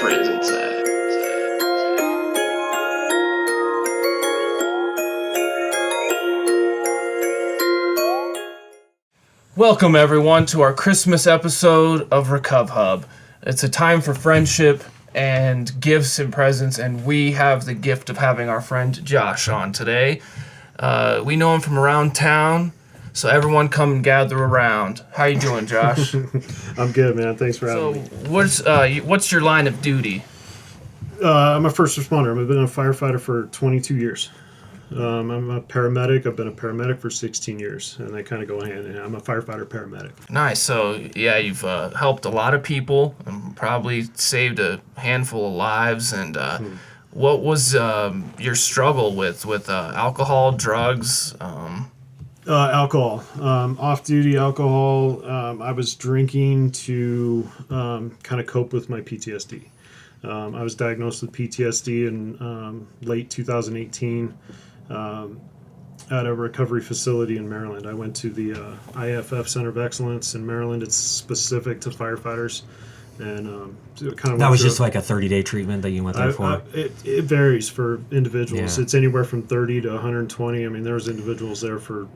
prisons at? Welcome, everyone, to our Christmas episode of Recuv Hub. It's a time for friendship and gifts and presents, and we have the gift of having our friend Josh on today. We know him from around town, so everyone come and gather around. How you doing, Josh? I'm good, man. Thanks for having me. What's your line of duty? I'm a first responder. I've been a firefighter for 22 years. I'm a paramedic. I've been a paramedic for 16 years, and they kind of go hand in hand. I'm a firefighter paramedic. Nice. So, yeah, you've helped a lot of people and probably saved a handful of lives. And what was your struggle with alcohol, drugs? Alcohol. Off-duty alcohol. I was drinking to kind of cope with my PTSD. I was diagnosed with PTSD in late 2018. At a recovery facility in Maryland. I went to the IFF Center of Excellence in Maryland. It's specific to firefighters. And that was just like a 30-day treatment that you went there for? It varies for individuals. Yeah. It's anywhere from 30 to 120. I mean, there was individuals there for,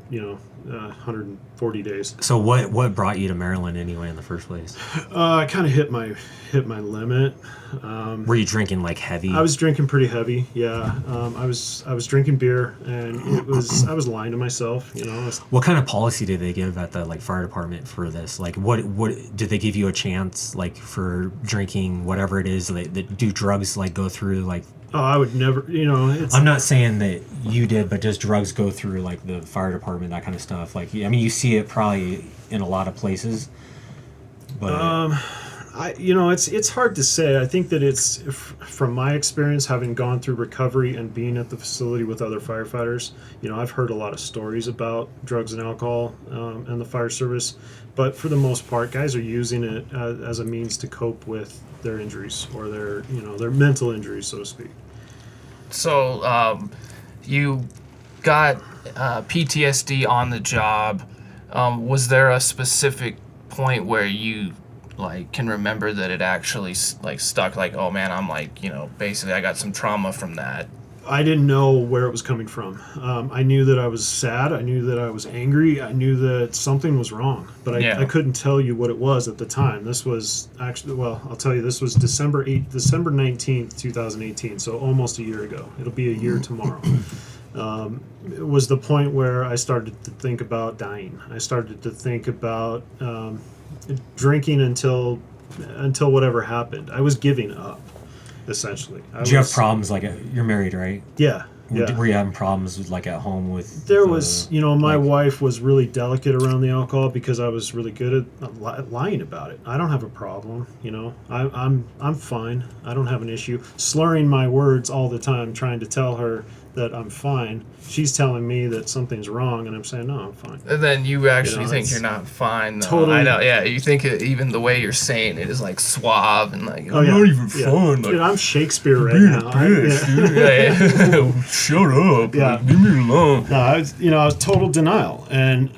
140 days. So what brought you to Maryland anyway in the first place? I kind of hit my limit. Were you drinking like heavy? I was drinking pretty heavy. Yeah. I was drinking beer, and I was lying to myself. What kind of policy did they give at the fire department for this? Like, what did they give you a chance for drinking whatever it is? Do drugs go through Oh, I would never. I'm not saying that you did, but does drugs go through the fire department, that kind of stuff? You see it probably in a lot of places, but. It's hard to say. I think that it's, from my experience, having gone through recovery and being at the facility with other firefighters, I've heard a lot of stories about drugs and alcohol and the fire service. But for the most part, guys are using it as a means to cope with their injuries or their mental injuries, so to speak. So you got PTSD on the job. Was there a specific point where you can remember that it actually stuck? Oh man, I'm basically I got some trauma from that. I didn't know where it was coming from. I knew that I was sad. I knew that I was angry. I knew that something was wrong, but I couldn't tell you what it was at the time. This was actually, I'll tell you, this was December 19th, 2018. So almost a year ago. It'll be a year tomorrow. It was the point where I started to think about dying. I started to think about drinking until whatever happened. I was giving up, essentially. Do you have problems you're married, right? Yeah. Were you having problems with at home with? There was, my wife was really delicate around the alcohol because I was really good at lying about it. I don't have a problem, I'm fine. I don't have an issue. Slurring my words all the time, trying to tell her that I'm fine. She's telling me that something's wrong, and I'm saying, no, I'm fine. And then you actually think you're not fine, though. Totally. I know, yeah. You think even the way you're saying it is suave and I'm yeah. not even fine. Dude, I'm Shakespeare right now. Shut up. Yeah. Leave me alone. No, I was total denial. And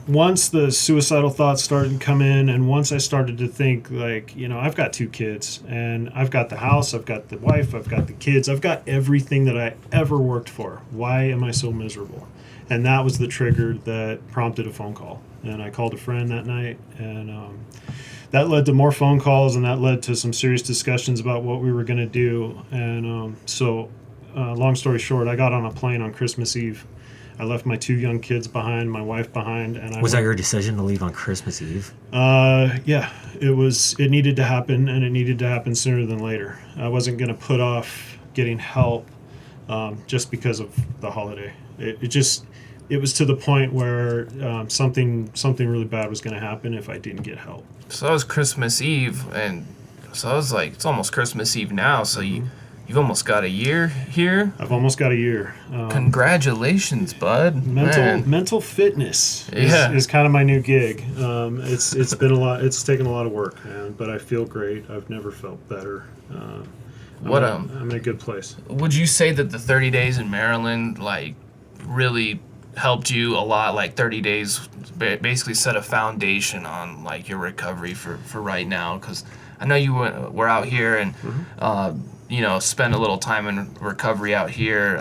once the suicidal thoughts started to come in, and once I started to think, I've got 2 kids, and I've got the house, I've got the wife, I've got the kids, I've got everything that I ever worked for. Why am I so miserable? And that was the trigger that prompted a phone call. And I called a friend that night, and that led to more phone calls, and that led to some serious discussions about what we were going to do. And so long story short, I got on a plane on Christmas Eve. I left my 2 young kids behind, my wife behind. And was that your decision to leave on Christmas Eve? Yeah, it was. It needed to happen, and it needed to happen sooner than later. I wasn't going to put off getting help just because of the holiday. It was to the point where something really bad was going to happen if I didn't get help. So that was Christmas Eve, and so I was it's almost Christmas Eve now, so you've almost got a year here? I've almost got a year. Congratulations, bud. Mental fitness is kind of my new gig. It's been a lot. It's taken a lot of work, but I feel great. I've never felt better. I'm in a good place. Would you say that the 30 days in Maryland really helped you a lot? 30 days basically set a foundation on your recovery for right now? Because I know you were out here and spent a little time in recovery out here.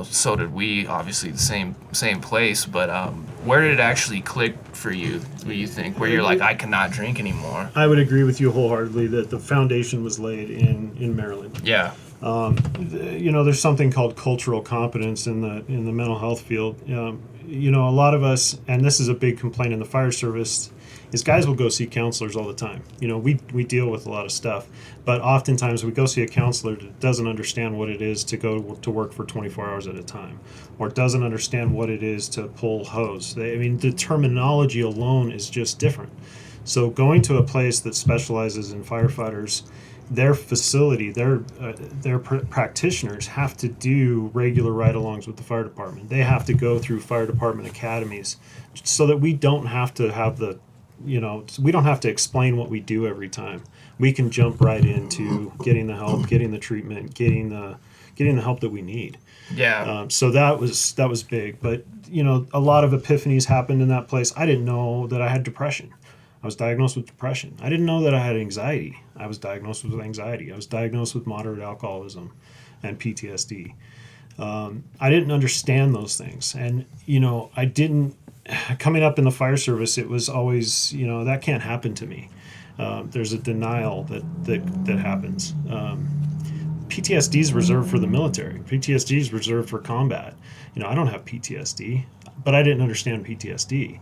So did we. Obviously, the same place. But where did it actually click for you? Do you think where you're like, I cannot drink anymore? I would agree with you wholeheartedly that the foundation was laid in Maryland. Yeah. There's something called cultural competence in the mental health field. A lot of us, and this is a big complaint in the fire service, is guys will go see counselors all the time. We deal with a lot of stuff, but oftentimes we go see a counselor that doesn't understand what it is to go to work for 24 hours at a time, or doesn't understand what it is to pull hose. The terminology alone is just different. So going to a place that specializes in firefighters, their facility, their practitioners have to do regular ride-alongs with the fire department. They have to go through fire department academies so that we don't have to have we don't have to explain what we do every time. We can jump right into getting the help, getting the treatment, getting the help that we need. Yeah. So that was big. But, a lot of epiphanies happened in that place. I didn't know that I had depression. I was diagnosed with depression. I didn't know that I had anxiety. I was diagnosed with anxiety. I was diagnosed with moderate alcoholism and PTSD. I didn't understand those things. And, coming up in the fire service, it was always, that can't happen to me. There's a denial that happens. PTSD is reserved for the military. PTSD is reserved for combat. I don't have PTSD, but I didn't understand PTSD.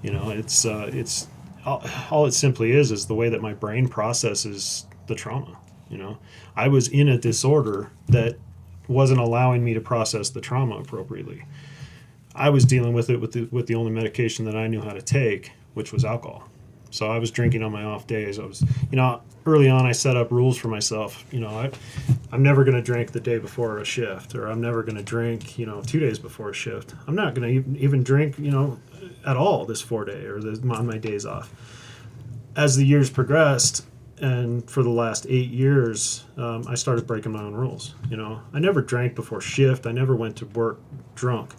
It's all it simply is the way that my brain processes the trauma. I was in a disorder that wasn't allowing me to process the trauma appropriately. I was dealing with it with the only medication that I knew how to take, which was alcohol. So I was drinking on my off days. I was, early on I set up rules for myself. I'm never going to drink the day before a shift, or I'm never going to drink, 2 days before a shift. I'm not going to even drink, at all this 4-day or on my days off. As the years progressed, and for the last 8 years, I started breaking my own rules. I never drank before shift. I never went to work drunk.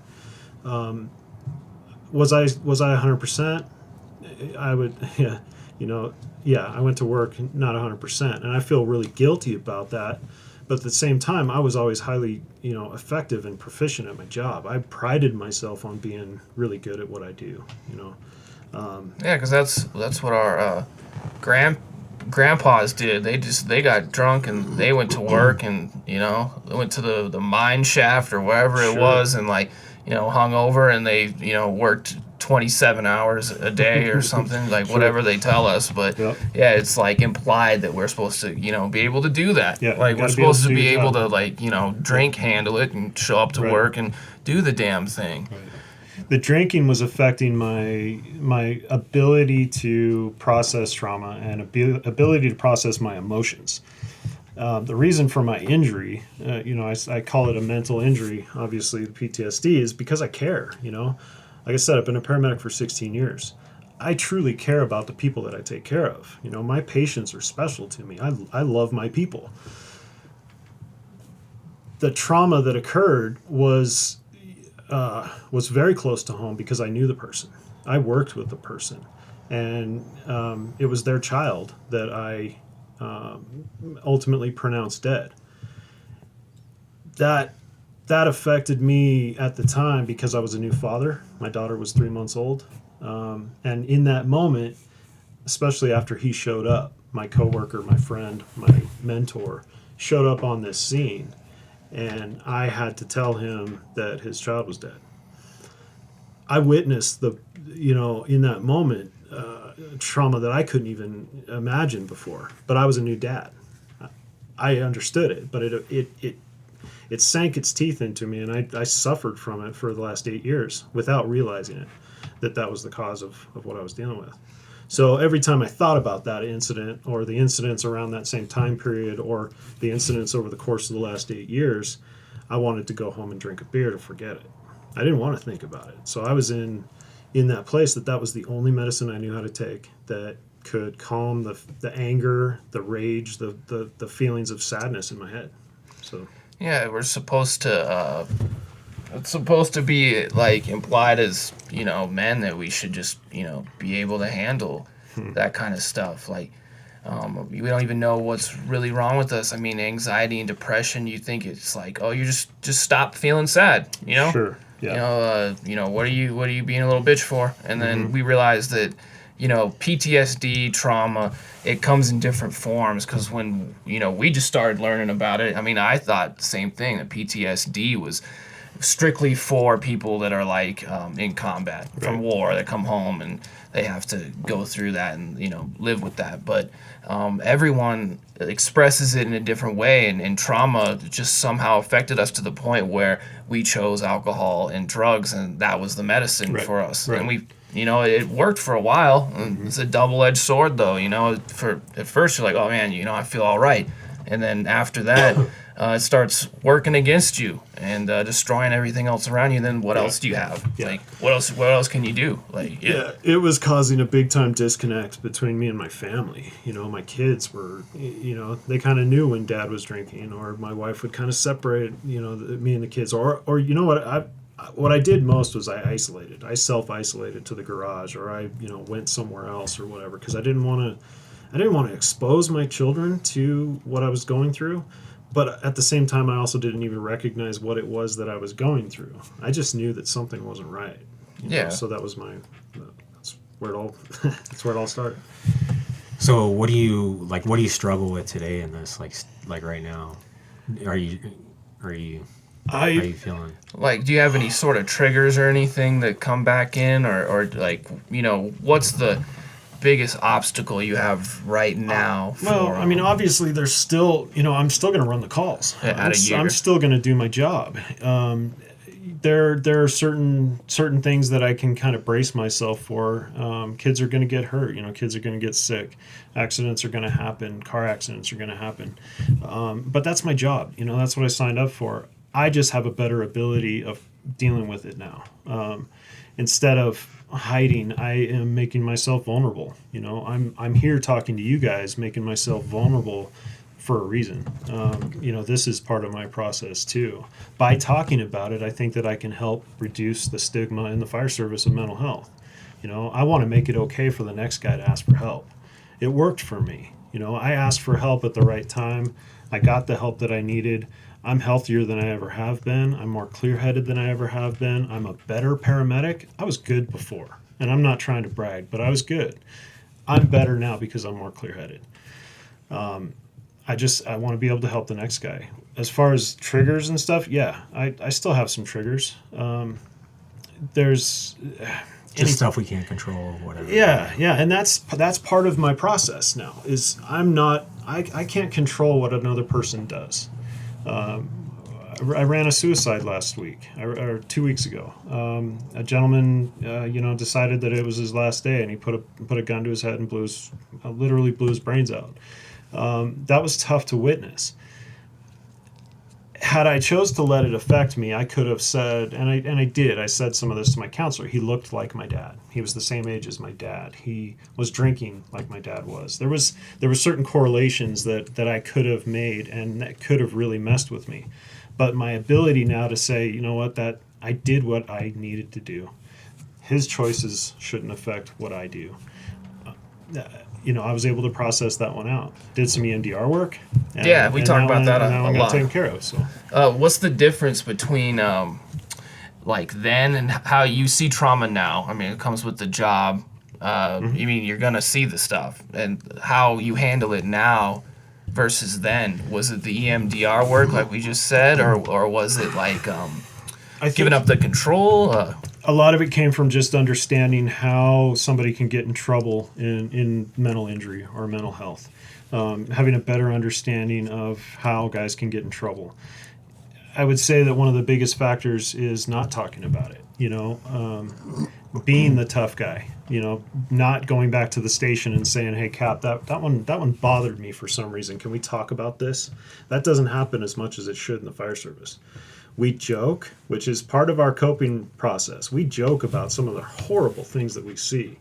Was I 100%? I would, I went to work not 100%, and I feel really guilty about that. But at the same time, I was always highly, effective and proficient at my job. I prided myself on being really good at what I do. Yeah, because that's what our grandpas did. They got drunk and they went to work and they went to the mine shaft or wherever it was and hung over and they worked 27 hours a day or something, whatever they tell us. But yeah, it's implied that we're supposed to be able to do that. Yeah, we're supposed to be able to drink, handle it, and show up to work and do the damn thing. Right. The drinking was affecting my ability to process trauma and ability to process my emotions. The reason for my injury, I call it a mental injury, obviously the PTSD, is because I care. Like I said, I've been a paramedic for 16 years. I truly care about the people that I take care of. My patients are special to me. I love my people. The trauma that occurred was very close to home because I knew the person. I worked with the person, and it was their child that I ultimately pronounced dead. That affected me at the time because I was a new father. My daughter was 3 months old, and in that moment, especially after he showed up, my coworker, my friend, my mentor, showed up on this scene, and I had to tell him that his child was dead. I witnessed in that moment, trauma that I couldn't even imagine before. But I was a new dad. I understood it, but it sank its teeth into me, and I suffered from it for the last 8 years without realizing it, that was the cause of what I was dealing with. So every time I thought about that incident, or the incidents around that same time period, or the incidents over the course of the last 8 years, I wanted to go home and drink a beer to forget it. I didn't want to think about it. So I was in that place that was the only medicine I knew how to take that could calm the anger, the rage, the feelings of sadness in my head. So yeah, we're supposed to it's supposed to be implied as men that we should just be able to handle that kind of stuff. We don't even know what's really wrong with us. I mean, anxiety and depression, you think it's like, oh, you just stop feeling sad, you know? Sure. Yeah. What are you being a little bitch for? And then we realize that, PTSD, trauma, it comes in different forms, because when, we just started learning about it, I mean, I thought the same thing, that PTSD was strictly for people that are like in combat from war, that come home and they have to go through that and live with that. But everyone expresses it in a different way, and trauma just somehow affected us to the point where we chose alcohol and drugs, and that was the medicine for us. And we it worked for a while. It's a double-edged sword, though. For at first you're like, oh man, I feel all right, and then after that it starts working against you and destroying everything else around you. Then what else do you have? Like, what else can you do? Like, it was causing a big time disconnect between me and my family. My kids were, they kind of knew when Dad was drinking, or my wife would kind of separate, me and the kids, or what I did most was I isolated. I self-isolated to the garage, or I went somewhere else or whatever, because I didn't want to expose my children to what I was going through. But at the same time, I also didn't even recognize what it was that I was going through. I just knew that something wasn't right. So that was that's where it all that's where it all started. So what do you struggle with today in this, like right now? Are you how are you feeling? Like, do you have any sort of triggers or anything that come back in, or like, what's the biggest obstacle you have right now? Well, I mean, obviously there's still, I'm still going to run the calls. I'm still going to do my job. There are certain things that I can kind of brace myself for. Kids are going to get hurt. Kids are going to get sick. Accidents are going to happen. Car accidents are going to happen. But that's my job. That's what I signed up for. I just have a better ability of dealing with it now. Instead of hiding, I am making myself vulnerable. I'm here talking to you guys, making myself vulnerable for a reason. This is part of my process too. By talking about it, I think that I can help reduce the stigma in the fire service of mental health. I want to make it okay for the next guy to ask for help. It worked for me. I asked for help at the right time. I got the help that I needed. I'm healthier than I ever have been. I'm more clear-headed than I ever have been. I'm a better paramedic. I was good before, and I'm not trying to brag, but I was good. I'm better now because I'm more clear-headed. I want to be able to help the next guy. As far as triggers and stuff, I still have some triggers. There's just stuff we can't control or whatever. Yeah, and that's part of my process now. Is I can't control what another person does. I ran a suicide last week, or 2 weeks ago. A gentleman, decided that it was his last day, and he put a gun to his head and literally blew his brains out. That was tough to witness. Had I chose to let it affect me, I could have said, and I did. I said some of this to my counselor. He looked like my dad. He was the same age as my dad. He was drinking like my dad was. There were certain correlations that I could have made, and that could have really messed with me. But my ability now to say, that I did what I needed to do. His choices shouldn't affect what I do. I was able to process that one out. Did some EMDR work. We talked about that a lot. Taken care of. So, what's the difference between like then and how you see trauma now? I mean, it comes with the job. You mean you're gonna see the stuff, and how you handle it now versus then? Was it the EMDR work, like we just said, or was it like giving up the control? A lot of it came from just understanding how somebody can get in trouble in mental injury or mental health. Having a better understanding of how guys can get in trouble. I would say that one of the biggest factors is not talking about it. Being the tough guy. Not going back to the station and saying, "Hey, Cap, that one bothered me for some reason. Can we talk about this?" That doesn't happen as much as it should in the fire service. We joke, which is part of our coping process. We joke about some of the horrible things that we see.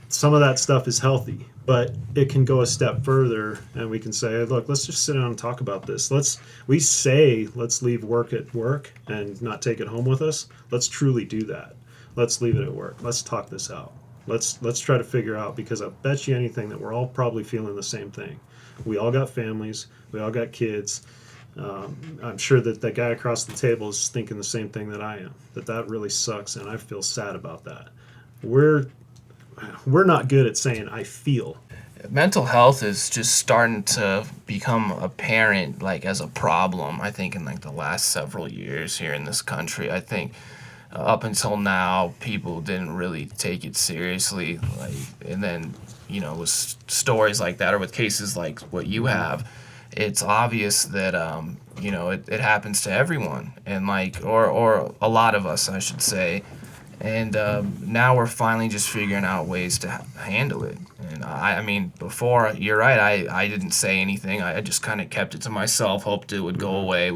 Some of that stuff is healthy, but it can go a step further, and we can say, "Hey, look, let's just sit down and talk about this. Let's leave work at work and not take it home with us. Let's truly do that. Let's leave it at work. Let's talk this out. Let's try to figure out, because I bet you anything that we're all probably feeling the same thing. We all got families. We all got kids. I'm sure that guy across the table is thinking the same thing that I am. That really sucks, and I feel sad about that. We're not good at saying I feel. Mental health is just starting to become apparent, like, as a problem, I think, in like the last several years here in this country. I think up until now, people didn't really take it seriously, like, and then, you know, with stories like that, or with cases like what you have, it's obvious that you know, it happens to everyone, and like, or a lot of us, I should say. And now we're finally just figuring out ways to handle it. And I mean, before, you're right, I didn't say anything. I just kind of kept it to myself, hoped it would go away.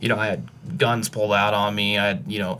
You know, I had guns pulled out on me. I had, you know,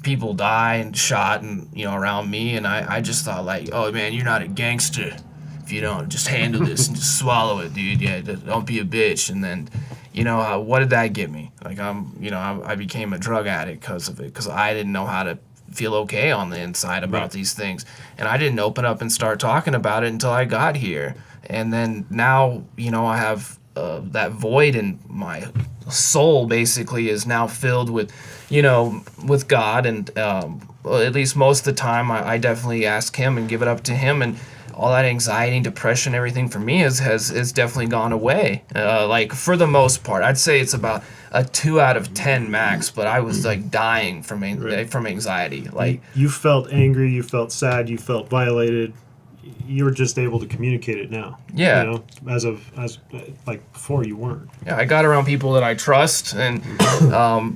people die and shot and, you know, around me. And I just thought, like, oh, man, you're not a gangster if you don't just handle this and just swallow it, dude. Yeah, don't be a bitch. And then, you know, what did that get me? Like, I became a drug addict because of it, because I didn't know how to feel okay on the inside about these things, and I didn't open up and start talking about it until I got here. And then now, you know, I have that void in my soul basically is now filled with, you know, with God, and well, at least most of the time I definitely ask him and give it up to him, and all that anxiety and depression, everything for me has definitely gone away. Like, for the most part, I'd say it's about a 2 out of 10 max, but I was like dying from anxiety. Like, you felt angry, you felt sad, you felt violated. You were just able to communicate it now. Yeah. You know, as like before you weren't. Yeah, I got around people that I trust and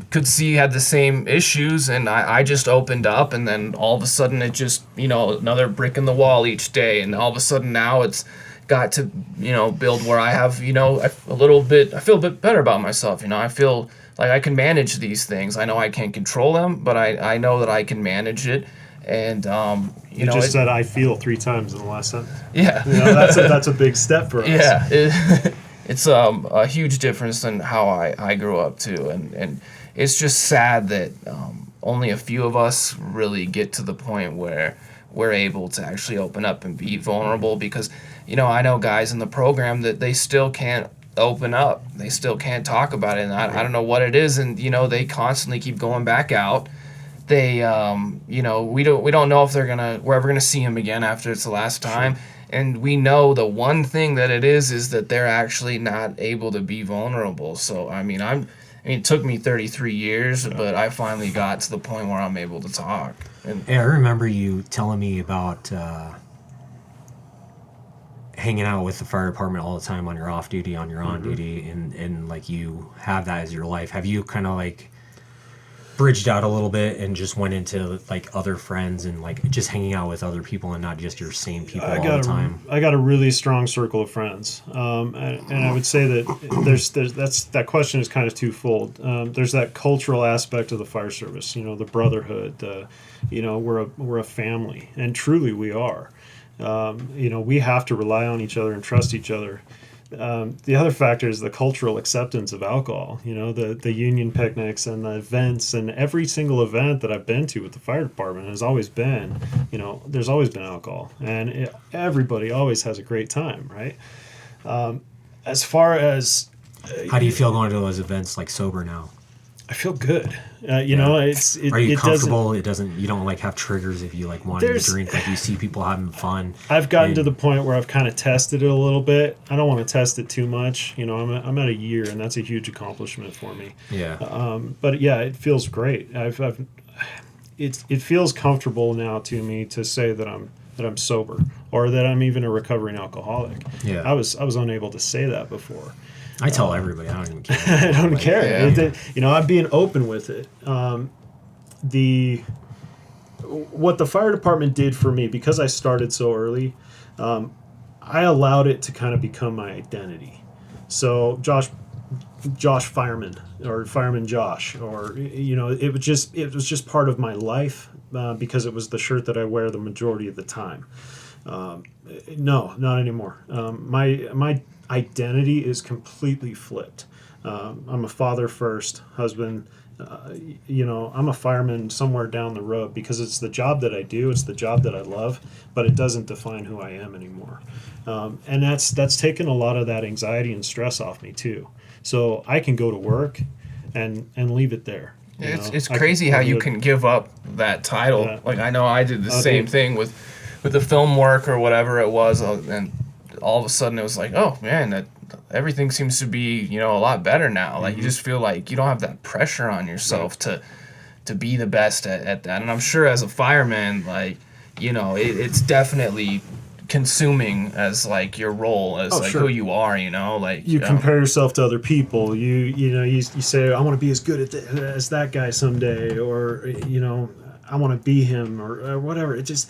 could see had the same issues, and I just opened up, and then all of a sudden it just, you know, another brick in the wall each day, and all of a sudden now it's got to, you know, build where I have, you know, I feel a bit better about myself. You know, I feel like I can manage these things. I know I can't control them, but I know that I can manage it. And you know, just said I feel 3 times in the last sentence. Yeah, you know, that's a big step for us. Yeah, it's a huge difference than how I grew up too, and it's just sad that only a few of us really get to the point where we're able to actually open up and be vulnerable, because, you know, I know guys in the program that they still can't open up, they still can't talk about it, and I don't know what it is, and, you know, they constantly keep going back out. They, you know, we don't know if we're ever gonna see him again after it's the last time. Sure. And we know the one thing that it is that they're actually not able to be vulnerable. So, I mean, it took me 33 years, but I finally got to the point where I'm able to talk. And hey, I remember you telling me about hanging out with the fire department all the time on your off duty, on your on duty, and like you have that as your life. Have you kind of like bridged out a little bit and just went into like other friends and like just hanging out with other people and not just your same people all the time? I got a really strong circle of friends, and I would say that that question is kind of twofold. There's that cultural aspect of the fire service, you know, the brotherhood. You know, we're a family, and truly we are. You know, we have to rely on each other and trust each other. The other factor is the cultural acceptance of alcohol. You know, the union picnics and the events, and every single event that I've been to with the fire department has always been, you know, there's always been alcohol, and everybody always has a great time, right? As far as how do you feel going to those events like sober now? I feel good. You know, are you comfortable? You don't like have triggers if you like wanting to drink. Like you see people having fun. I've gotten to the point where I've kind of tested it a little bit. I don't want to test it too much. You know, I'm at a year, and that's a huge accomplishment for me. Yeah. But yeah, it feels great. It feels comfortable now to me to say that I'm sober, or that I'm even a recovering alcoholic. Yeah. I was unable to say that before. I tell everybody. I don't even care. I don't care. Yeah. You know, I'm being open with it. What the fire department did for me, because I started so early, I allowed it to kind of become my identity. So Josh Fireman, or Fireman Josh, or, you know, it was just part of my life, because it was the shirt that I wear the majority of the time. No, not anymore. My identity is completely flipped. I'm a father first, husband, I'm a fireman somewhere down the road because it's the job that I do, it's the job that I love, but it doesn't define who I am anymore. And that's taken a lot of that anxiety and stress off me too. So I can go to work and leave it there. It's crazy how you can give up that title. Yeah. Like I know I did the same thing with the film work or whatever it was, and all of a sudden it was like, oh man, that everything seems to be a lot better now. Like you just feel like you don't have that pressure on yourself to be the best at that. And I'm sure as a fireman, like it's definitely consuming as like your role as sure. who you are. Like you compare yourself to other people. You say I want to be as good as that guy someday, or I want to be him or whatever. It just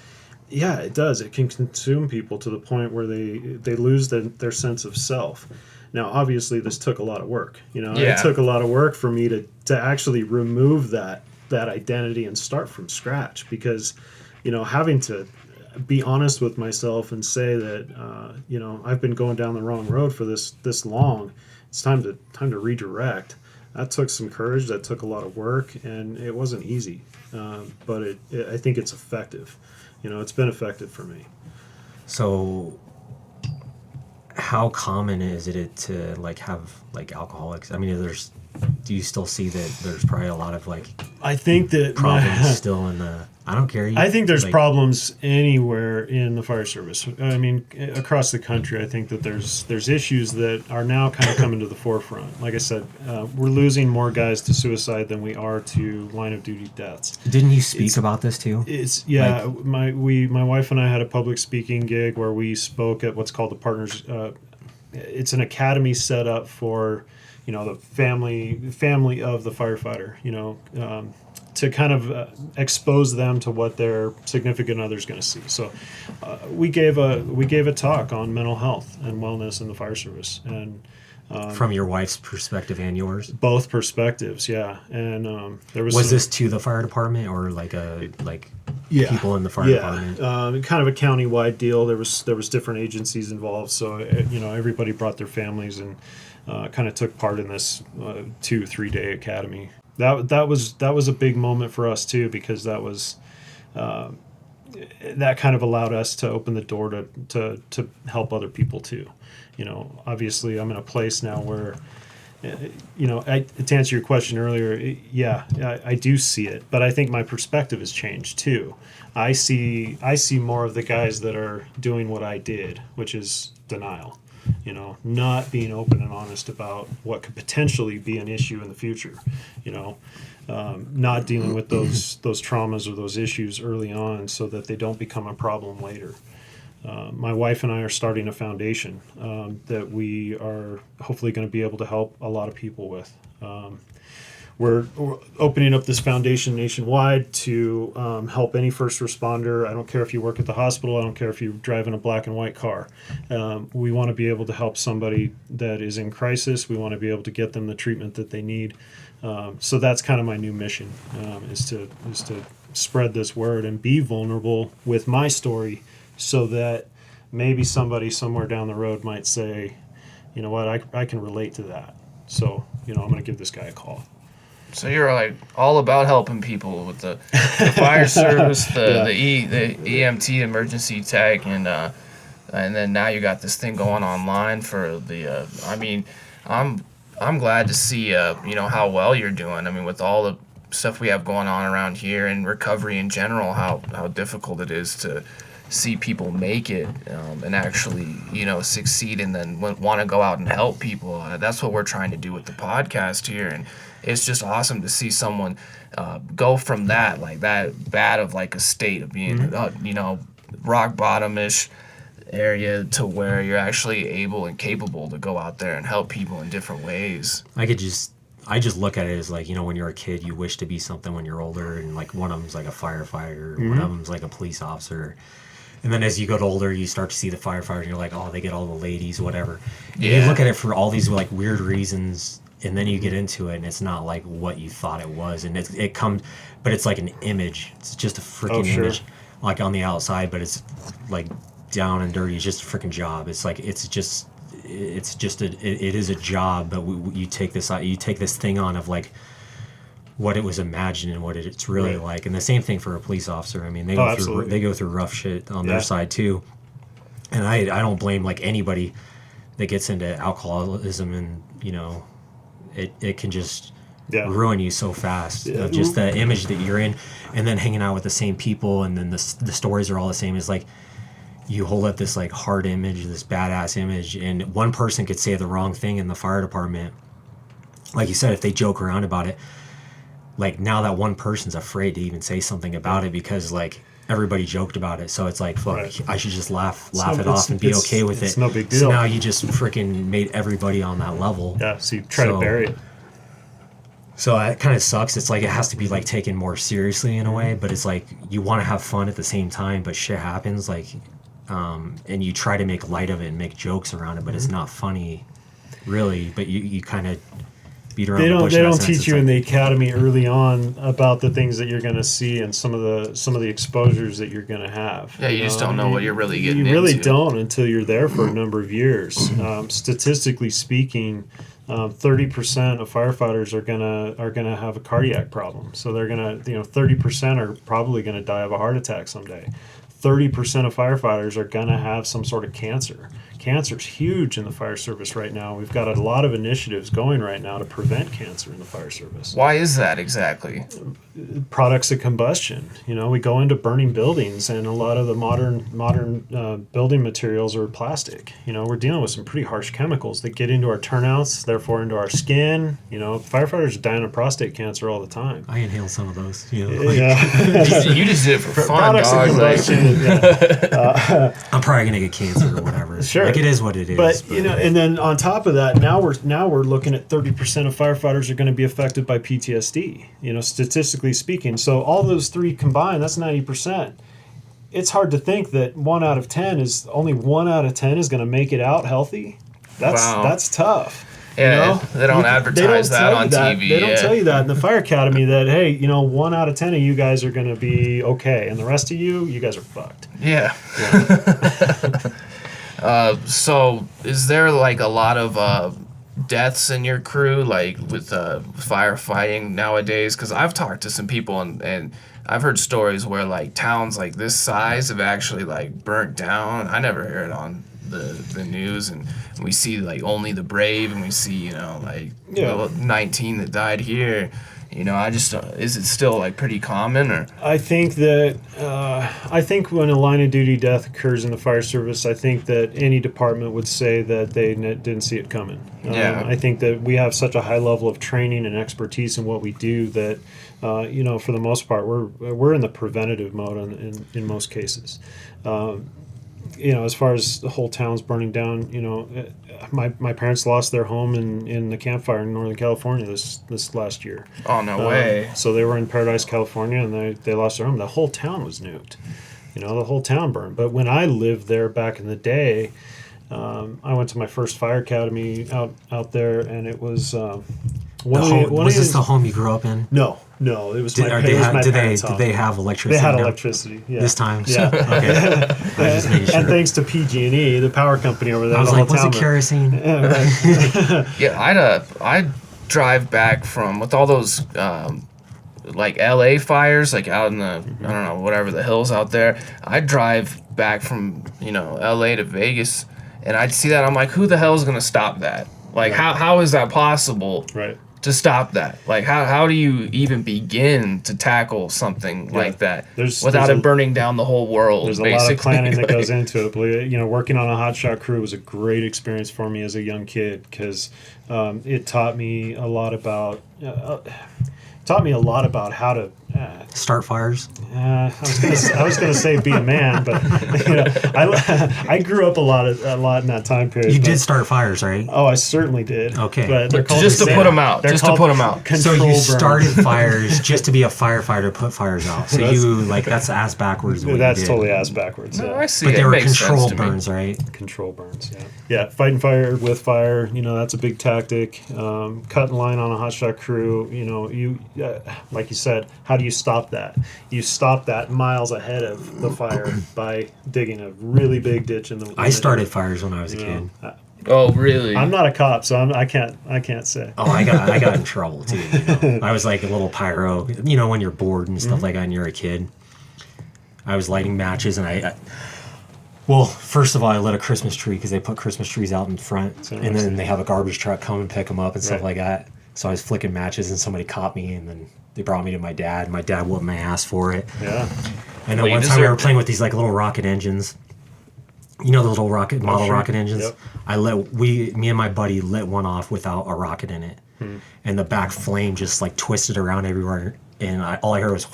it does. It can consume people to the point where they lose their sense of self. Now, obviously, this took a lot of work. It took a lot of work for me to actually remove that identity and start from scratch, because having to be honest with myself and say that I've been going down the wrong road for this long. It's time to redirect. That took some courage. That took a lot of work, and it wasn't easy. But I think it's effective. It's been effective for me. So, how common is it to have alcoholics? I mean, do you still see that there's probably a lot of I think that problems still in the? I don't care. I think there's problems anywhere in the fire service. I mean, across the country, I think that there's issues that are now kind of coming to the forefront. Like I said, we're losing more guys to suicide than we are to line of duty deaths. Didn't you speak about this too? My wife and I had a public speaking gig where we spoke at what's called the Partners. It's an academy set up for the family of the firefighter. To kind of expose them to what their significant other is going to see. So we gave a talk on mental health and wellness in the fire service, and from your wife's perspective and yours, both perspectives, yeah. And there was this to the fire department or people in the fire department? Kind of a county-wide deal. There was different agencies involved, so everybody brought their families and kind of took part in this 2-3 day academy. That was a big moment for us too, because that was that kind of allowed us to open the door to help other people too. Obviously I'm in a place now where to answer your question earlier, I do see it, but I think my perspective has changed too. I see more of the guys that are doing what I did, which is denial. Not being open and honest about what could potentially be an issue in the future. Not dealing with those traumas or those issues early on so that they don't become a problem later. My wife and I are starting a foundation that we are hopefully going to be able to help a lot of people with. We're opening up this foundation nationwide to help any first responder. I don't care if you work at the hospital. I don't care if you drive in a black and white car. We want to be able to help somebody that is in crisis. We want to be able to get them the treatment that they need. So that's kind of my new mission, is to spread this word and be vulnerable with my story, so that maybe somebody somewhere down the road might say, you know what, I can relate to that. So I'm going to give this guy a call. So you're all about helping people with the fire service, the EMT emergency tech, and then now you got this thing going online for the. I'm glad to see how well you're doing. I mean, with all the stuff we have going on around here and recovery in general, how difficult it is to see people make it and actually succeed, and then want to go out and help people. That's what we're trying to do with the podcast here, and it's just awesome to see someone go from that bad of a state of being rock bottom-ish area to where you're actually able and capable to go out there and help people in different ways. I just look at it as when you're a kid, you wish to be something when you're older, and one of them's a firefighter, one of them's a police officer. And then as you get older, you start to see the firefighter, and you're like, oh, they get all the ladies, whatever. And you look at it for all these weird reasons, and then you get into it, and it's not what you thought it was. And it comes, but it's an image. It's just a freaking image, on the outside, but it's down and dirty. It's just a freaking job. It's it is a job, but you take this thing on of what it was imagined and what it's really Right. like. And the same thing for a police officer. I mean, absolutely. they go through rough shit on Yeah. their side too. And I don't blame like anybody that gets into alcoholism, and you know, it can just ruin you so fast. Yeah. Just the image that you're in, and then hanging out with the same people, and then the stories are all the same. It's like you hold up this like hard image, this badass image, and one person could say the wrong thing in the fire department. Like you said, if they joke around about it, like now that one person's afraid to even say something about it because like everybody joked about it. So it's like, fuck, Right. I should just laugh no- it off and be it's- okay with it. it's no big So deal. now you just freaking made everybody on that level. Yeah, so you try to So- bury it. So it kind of sucks. It's like it has to be like taken more seriously in a way, but it's like you want to have fun at the same time, but shit happens like, and you try to make light of it and make jokes around it, but it's not funny really, but you kind of beat around the bush. They in that don't sense. teach It's you like, in the academy early on about the things that you're going to see and some of the exposures that you're going to have. Yeah, you just don't know what you're really getting You really into. don't until you're there for a number of years. Statistically speaking, 30% of firefighters are gonna have a cardiac problem. So they're gonna 30% are probably gonna die of a heart attack someday. 30% of firefighters are gonna have some sort of cancer. Cancer's huge in the fire service right now. We've got a lot of initiatives going right now to prevent cancer in the fire service. Why is that exactly? Products of combustion. We go into burning buildings, and a lot of the modern building materials are plastic. We're dealing with some pretty harsh chemicals that get into our turnouts, therefore into our skin. Firefighters are dying of prostate cancer all the time. I inhale some of those. Yeah. You just did it for fun, Products of dog. Like, combustion. Yeah. I'm probably gonna get cancer or whatever. Sure. Like it is what it is. But and then on top of that, now we're looking at 30% of firefighters are going to be affected by PTSD. Statistically speaking. So all those three combined, that's 90%. It's hard to think that only 1 out of 10 is going to make it out healthy. That's tough. yeah, they don't advertise that on TV. They don't tell you that in the fire academy that, hey, 1 out of 10 of you guys are going to be okay, and the rest of you guys are fucked. Yeah. So is there like a lot of deaths in your crew, like with firefighting nowadays? Because I've talked to some people and I've heard stories where like towns like this size have actually like burnt down. I never heard it on the news, and we see like only the brave, and we see the 19 that died here. I just is it still like pretty common or? I think that when a line of duty death occurs in the fire service, I think that any department would say that they didn't see it coming. Yeah. I think that we have such a high level of training and expertise in what we do that, for the most part, we're in the preventative mode in most cases. As far as the whole town's burning down, my parents lost their home in the campfire in Northern California this last year. Oh no way! So they were in Paradise, California, and they lost their home. The whole town was nuked. The whole town burned. But when I lived there back in the day, I went to my first fire academy out there, and it was was this the home you grew up in? No, it was my Did parents' home. they have electricity? They had now? electricity. Yeah. This time. Yeah. Okay. I was just making sure. And thanks to PG&E, the power company over there, I was the like, whole was town it kerosene? Yeah, I'd drive back from with all those like LA fires, like out in the I don't know whatever the hills out there. I'd drive back from LA to Vegas, and I'd see that. I'm like, who the hell is gonna stop that? Like, how is that possible? Right. To stop that, like how do you even begin to tackle something like that without it burning down the whole world? There's a basically. lot of planning that goes into it. Working on a hotshot crew was a great experience for me as a young kid because it taught me a lot about how to Start fires. I was gonna say be a man, but I grew up a lot in that time period. You did start fires, right? Oh, I certainly did. Okay. but they're called Just to put 'em out. they're Just to called put 'em out. So you control burns. started fires just to be a firefighter, put fires out. So that's ass backwards. What That's you did. totally ass backwards. No, Yeah. I see. But they it were makes sense controlled to me. burns, right? Control burns. Yeah. Fighting fire with fire. That's a big tactic. Cutting line on a hotshot crew. Like you said, how do you stop that? You stop that miles ahead of the fire by digging a really big ditch in the. I started fires when I was a kid. Oh, really? I'm not a cop, so I can't say. Oh, I got in trouble too. I was like a little pyro. When you're bored and stuff like that, and you're a kid. I was lighting matches, and well, first of all, I lit a Christmas tree because they put Christmas trees out in front, and then they have a garbage truck come and pick them up and stuff like that. So I was flicking matches, and somebody caught me, and then they brought me to my dad. My dad whooped my ass for it. Yeah. And then one time we were playing with these like little rocket engines. The little rocket rocket engines. Yep. Me and my buddy lit one off without a rocket in it, and the back flame just like twisted around everywhere, and all I heard was,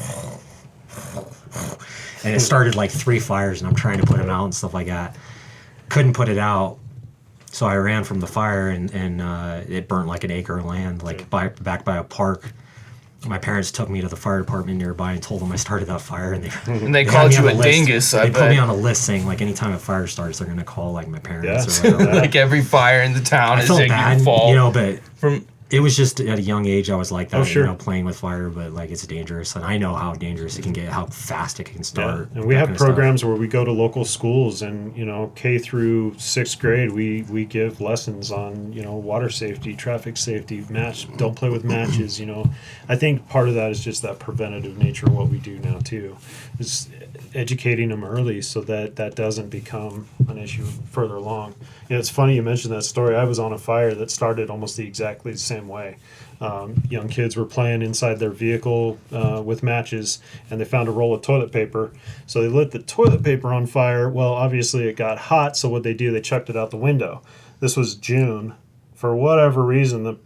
and it started like 3 fires, and I'm trying to put them out and stuff like that. Couldn't put it out, so I ran from the fire, and it burnt like an acre of land, like back by a park. My parents took me to the fire department nearby and told them I started that fire, and they called you a dingus. They put me on a list saying like anytime a fire starts, they're gonna call like my parents or whatever. Like every fire in the town is like bad, your fault. But it was just at a young age I was like that, sure. Playing with fire, but like it's dangerous, and I know how dangerous it can get, how fast it can start. Yeah. And we have programs where we go to local schools, and K through 6th grade, we give lessons on water safety, traffic safety, don't play with matches. I think part of that is just that preventative nature of what we do now too, is educating them early so that doesn't become an issue further along. It's funny you mentioned that story. I was on a fire that started almost exactly the same way. Young kids were playing inside their vehicle with matches, and they found a roll of toilet paper. So they lit the toilet paper on fire. Well, obviously it got hot, so what they do, they chucked it out the window. This was June. For whatever reason, the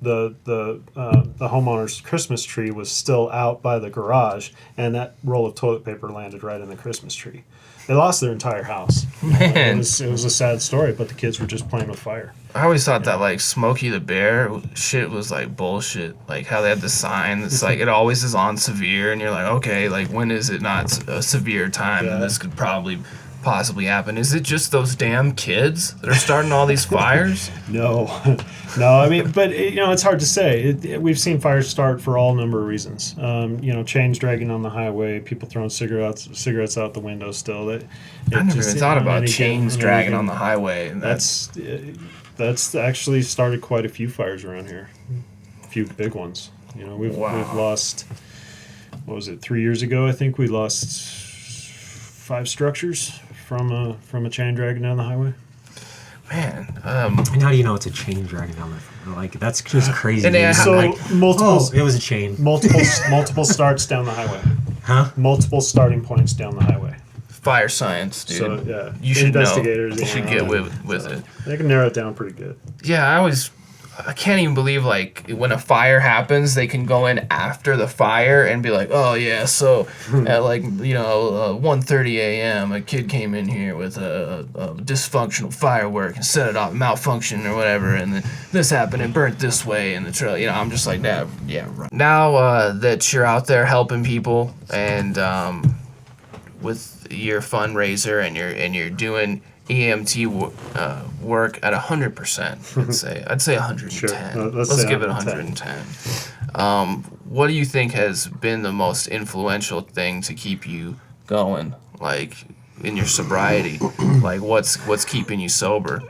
homeowner's Christmas tree was still out by the garage, and that roll of toilet paper landed right in the Christmas tree. They lost their entire house. Man. It was a sad story, but the kids were just playing with fire. I always thought that like Smokey the Bear shit was like bullshit. Like how they had the sign. It's like it always is on severe, and you're like, okay, like when is it not a severe time? And this could possibly happen. Is it just those damn kids that are starting all these fires? No. I mean, but it's hard to say. We've seen fires start for all number of reasons. Chains dragging on the highway, people throwing cigarettes out the window. Still, I never even thought about chains dragging on the highway. And that's actually started quite a few fires around here. A few big ones. We've lost. What was it? 3 years ago, I think we lost 5 structures from a chain dragging down the highway. Man, and how do you know it's a chain dragging down the like? That's just crazy. Multiple. It was a chain. Multiple starts down the highway. Huh? Multiple starting points down the highway. Fire science, dude. So yeah, you should know. Investigators. You should get with it. They can narrow it down pretty good. Yeah, I can't even believe like when a fire happens, they can go in after the fire and be like, oh yeah, so at like 1:30 a.m. a kid came in here with a dysfunctional firework and set it off, malfunction or whatever, and then this happened and burnt this way, and the trail. I'm just like that. Yeah, right. Now that you're out there helping people and with your fundraiser and you're doing EMT work at 100%. I'd say 110. Sure. Let's give it 110. What do you think has been the most influential thing to keep you going, like in your sobriety? Like what's keeping you sober?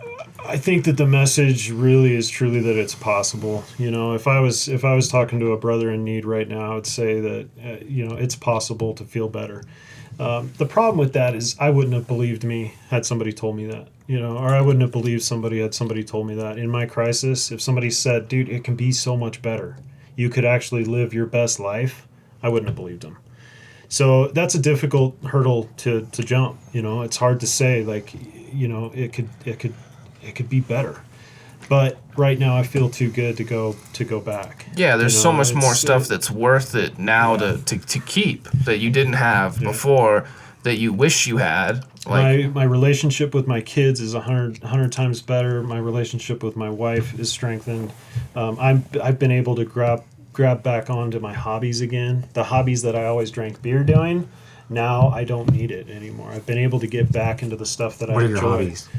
I think that the message really is truly that it's possible. If I was talking to a brother in need right now, I would say that it's possible to feel better. The problem with that is I wouldn't have believed me had somebody told me that, or I wouldn't have believed somebody had somebody told me that. In my crisis, if somebody said, dude, it can be so much better, you could actually live your best life, I wouldn't have believed them. So that's a difficult hurdle to jump. It's hard to say, like, it could be better. But right now I feel too good to go back. Yeah, there's so much more stuff that's worth it now to keep that you didn't have before that you wish you had. Like my relationship with my kids is 100 times better. My relationship with my wife is strengthened. I've been able to grab back onto my hobbies again. The hobbies that I always drank beer doing, now I don't need it anymore. I've been able to get back into the stuff that I enjoy. What are your hobbies?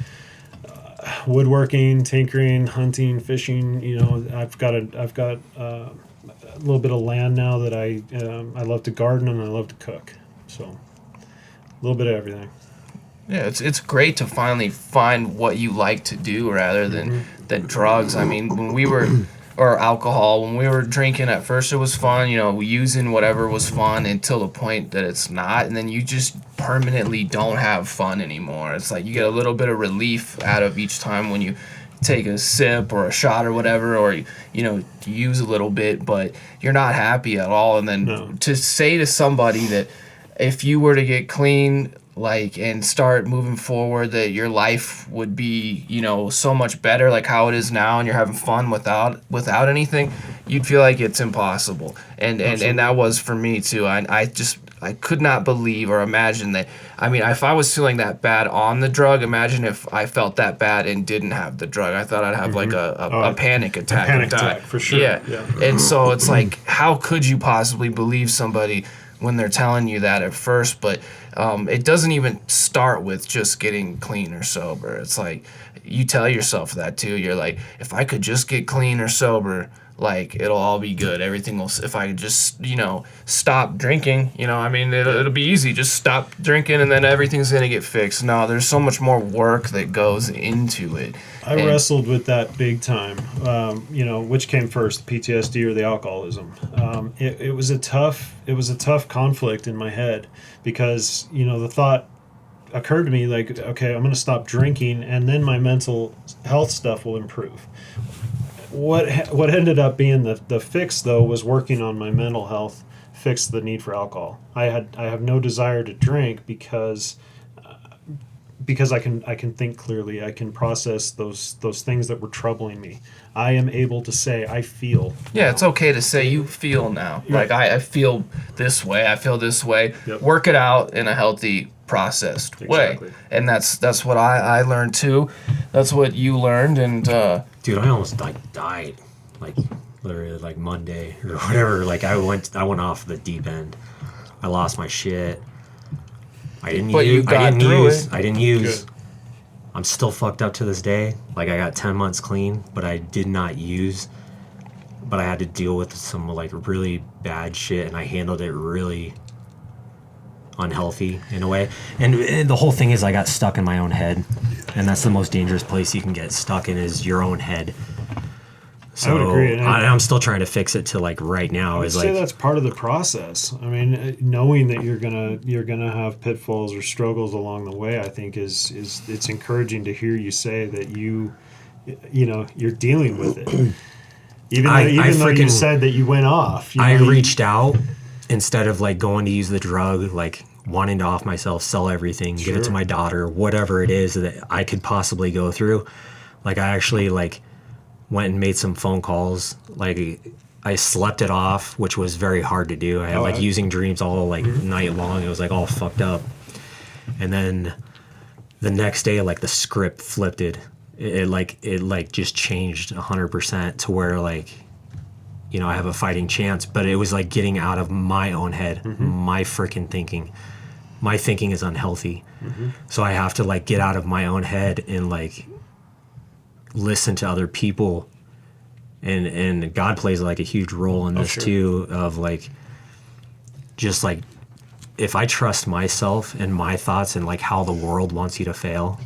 Woodworking, tinkering, hunting, fishing. I've got a little bit of land now that I love to garden and I love to cook. So a little bit of everything. Yeah, it's great to finally find what you like to do rather than drugs. I mean, when we were or alcohol, when we were drinking at first it was fun, using whatever was fun until the point that it's not, and then you just permanently don't have fun anymore. It's like you get a little bit of relief out of each time when you take a sip or a shot or whatever, or use a little bit, but you're not happy at all. And then to say to somebody that if you were to get clean, and start moving forward, that your life would be, so much better, like how it is now, and you're having fun without anything, you'd feel like it's impossible. And that was for me too. I could not believe or imagine that. I mean, if I was feeling that bad on the drug, imagine if I felt that bad and didn't have the drug. I thought I'd have like a panic attack. Panic attack, for sure. Yeah. And so it's like, how could you possibly believe somebody when they're telling you that at first? But it doesn't even start with just getting clean or sober. It's like you tell yourself that too. You're like, if I could just get clean or sober, like it'll all be good. Everything will. If I could just stop drinking, I mean it'll be easy. Just stop drinking and then everything's gonna get fixed. No, there's so much more work that goes into it. I wrestled with that big time. Which came first, the PTSD or the alcoholism? It was a tough conflict in my head because the thought occurred to me like, okay, I'm going to stop drinking and then my mental health stuff will improve. What ended up being the fix though was working on my mental health, fix the need for alcohol. I have no desire to drink because I can think clearly. I can process those things that were troubling me. I am able to say I feel. Yeah, it's okay to say you feel now. Yeah. Like I feel this way. I feel this way. Yep. Work it out in a healthy, processed way. And that's what I learned too. That's what you learned. And dude, I almost died. Literally Monday or whatever. I went off the deep end. I lost my shit. I didn't use. Good. I'm still fucked up to this day. I got 10 months clean, but I did not use. But I had to deal with some really bad shit, and I handled it really unhealthy in a way. And the whole thing is I got stuck in my own head, and that's the most dangerous place you can get stuck in is your own head. So I would agree. I'm still trying to fix it to right now. I'd say that's part of the process. I mean, knowing that you're gonna have pitfalls or struggles along the way, I think is it's encouraging to hear you say that you're dealing with it. Even though you said that you went off. I reached out instead of going to use the drug, wanting to off myself, sell everything, give it to my daughter, whatever it is that I could possibly go through. I actually went and made some phone calls. I slept it off, which was very hard to do. I had using dreams all night long. It was all fucked up. And then the next day, the script flipped it. It just changed 100% to where I have a fighting chance. But it was getting out of my own head, my freaking thinking. My thinking is unhealthy. So I have to get out of my own head and listen to other people, and God plays a huge role in this too, of just if I trust myself and my thoughts and how the world wants you to fail,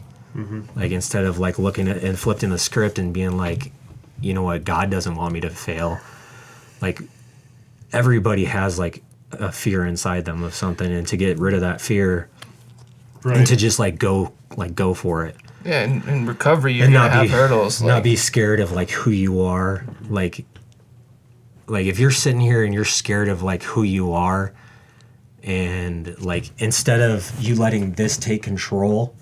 instead of looking at and flipping the script and being you know what, God doesn't want me to fail. Everybody has a fear inside them of something, and to get rid of that fear and to just go for it. Yeah, in recovery, you're gonna have hurdles. Not be scared of who you are. If you're sitting here and you're scared of who you are, and instead of you letting this take control,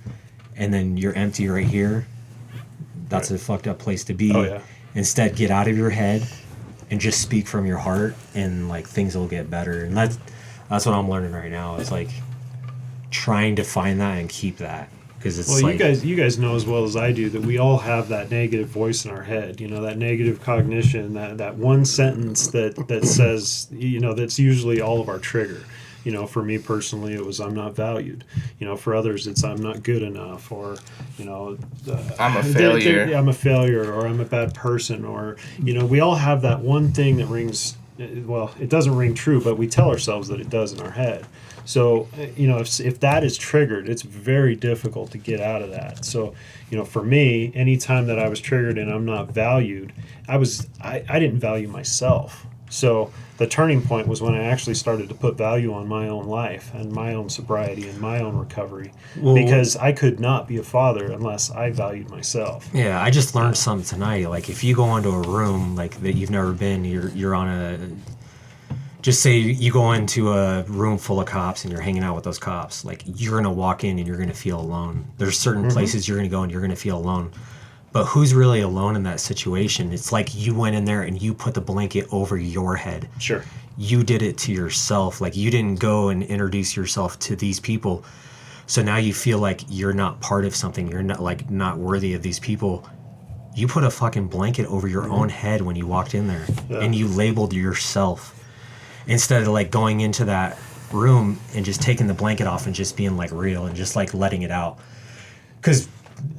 and then you're empty right here, that's a fucked up place to be. Oh, yeah. Instead, get out of your head and just speak from your heart, and things will get better. And that's what I'm learning right now. It's trying to find that and keep that. It's you guys know as well as I do that we all have that negative voice in our head, that negative cognition, that one sentence that says, that's usually all of our trigger. For me personally, it was I'm not valued. For others, it's I'm not good enough, or I'm a failure. I'm a failure, or I'm a bad person, or we all have that one thing that rings well, it doesn't ring true, but we tell ourselves that it does in our head. So, if that is triggered, it's very difficult to get out of that. So, for me, anytime that I was triggered and I'm not valued, I didn't value myself. So the turning point was when I actually started to put value on my own life and my own sobriety and my own recovery, because I could not be a father unless I valued myself. Yeah, I just learned something tonight. Like, if you go into a room like that you've never been, you're on a. Just say you go into a room full of cops and you're hanging out with those cops. Like, you're gonna walk in and you're gonna feel alone. There's certain places you're gonna go and you're gonna feel alone. But who's really alone in that situation? It's like you went in there and you put the blanket over your head. Sure. You did it to yourself. Like, you didn't go and introduce yourself to these people. So now you feel like you're not part of something. You're not worthy of these people. You put a fucking blanket over your own head when you walked in there, and you labeled yourself instead of like going into that room and just taking the blanket off and just being like real and just like letting it out. Because